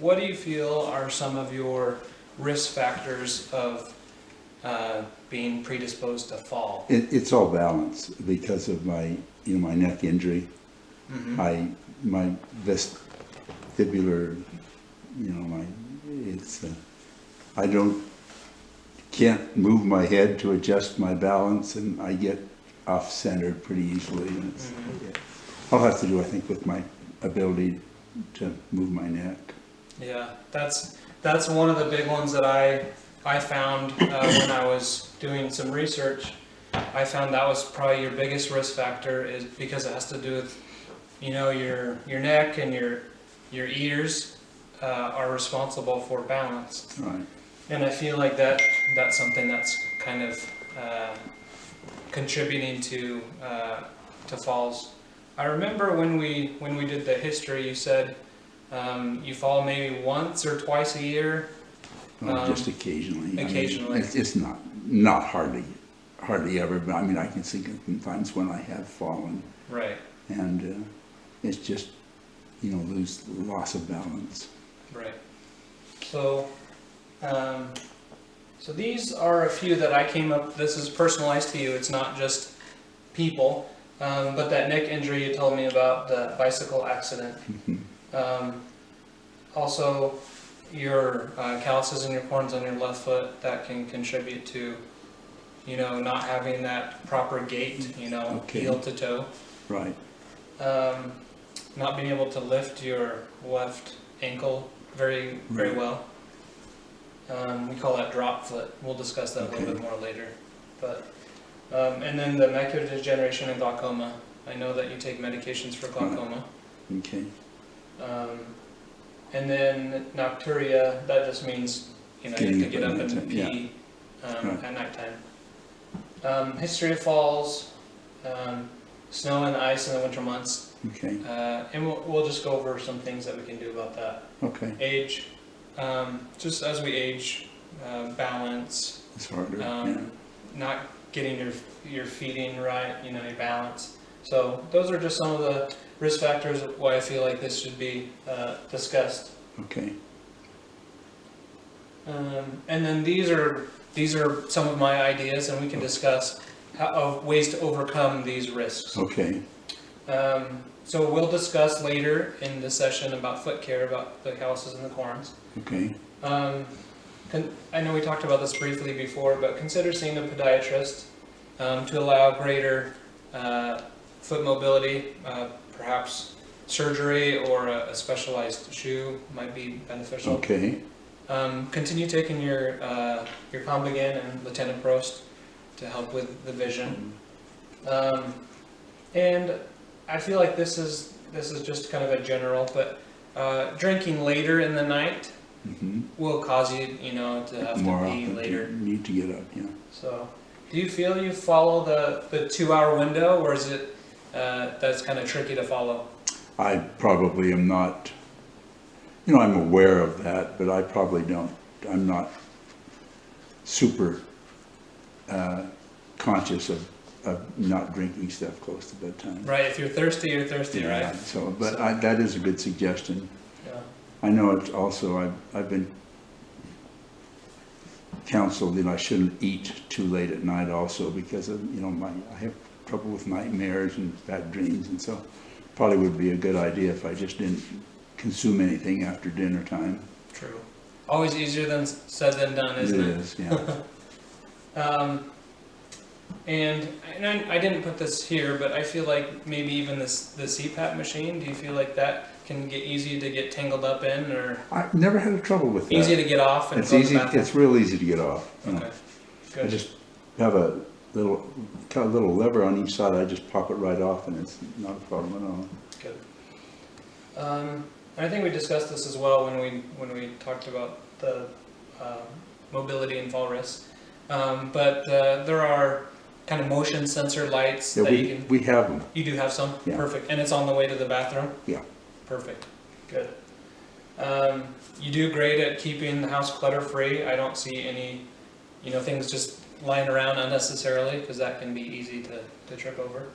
what do you feel are some of your risk factors of being predisposed to fall? It's all balance because of my, my neck injury. Mm-hmm. My vestibular, I can't move my head to adjust my balance, and I get off center pretty easily. And I'll have to do, I think, with my ability to move my neck. Yeah, that's one of the big ones that I found when I was doing some research. I found that was probably your biggest risk factor, is because it has to do with, your neck and your ears are responsible for balance. Right. And I feel like that's something that's kind of contributing to falls. I remember when we did the history, you said you fall maybe once or twice a year. Just occasionally. Occasionally. I mean, it's not hardly ever, but I mean, I can think of times when I have fallen. Right. And it's just, loss of balance. Right. So, so these are a few that I came up. This is personalized to you. It's not just people. But that neck injury you told me about, the bicycle accident. Also, your calluses in your corns on your left foot, that can contribute to, not having that proper gait, heel to toe. Right. Not being able to lift your left ankle very well. We call that drop foot. We'll discuss that a little bit more later. But and then the macular degeneration and glaucoma. I know that you take medications for glaucoma. Okay. And then nocturia, that just means, you have to get up and pee at nighttime. History of falls, snow and ice in the winter months. Okay. And we'll just go over some things that we can do about that. Okay. Age, just as we age, balance. It's harder. Not getting your feeding right, your balance. So those are just some of the risk factors why I feel like this should be discussed. Okay. And then these are some of my ideas, and we can discuss ways to overcome these risks. Okay. So we'll discuss later in the session about foot care, about the calluses and the corns. Okay. I know we talked about this briefly before, but consider seeing a podiatrist to allow greater foot mobility. Perhaps surgery or a specialized shoe might be beneficial. Okay. Continue taking your Combigan and Lieutenant Prost to help with the vision. And I feel like this is just kind of a general, but drinking later in the night will cause you, to have More to pee later. Need to get up, yeah. So, do you feel you follow the 2-hour window, or is it that's kind of tricky to follow? I probably am not. I'm aware of that, but I probably don't. I'm not super conscious of not drinking stuff close to bedtime. Right. If you're thirsty, you're thirsty, yeah, right? So, but that is a good suggestion. Yeah. I know it's also, I've been counseled that I shouldn't eat too late at night also because of, I have trouble with nightmares and bad dreams, and so probably would be a good idea if I just didn't consume anything after dinner time. True. Always easier than said than done, isn't it? It is, yeah. And I didn't put this here, but I feel like maybe even the CPAP machine, do you feel like that can get easy to get tangled up in, or I've never had a trouble with that. easy to get off? And it's easy. It's real easy to get off. Okay. Good. I just have a little lever on each side. I just pop it right off, and it's not a problem at all. Good. I think we discussed this as well when we talked about the mobility and fall risk. But there are kind of motion sensor lights that we have them. You do have some? Yeah. Perfect. And it's on the way to the bathroom? Yeah. Perfect. Good. You do great at keeping the house clutter free. I don't see any, things just lying around unnecessarily, because that can be easy to trip over.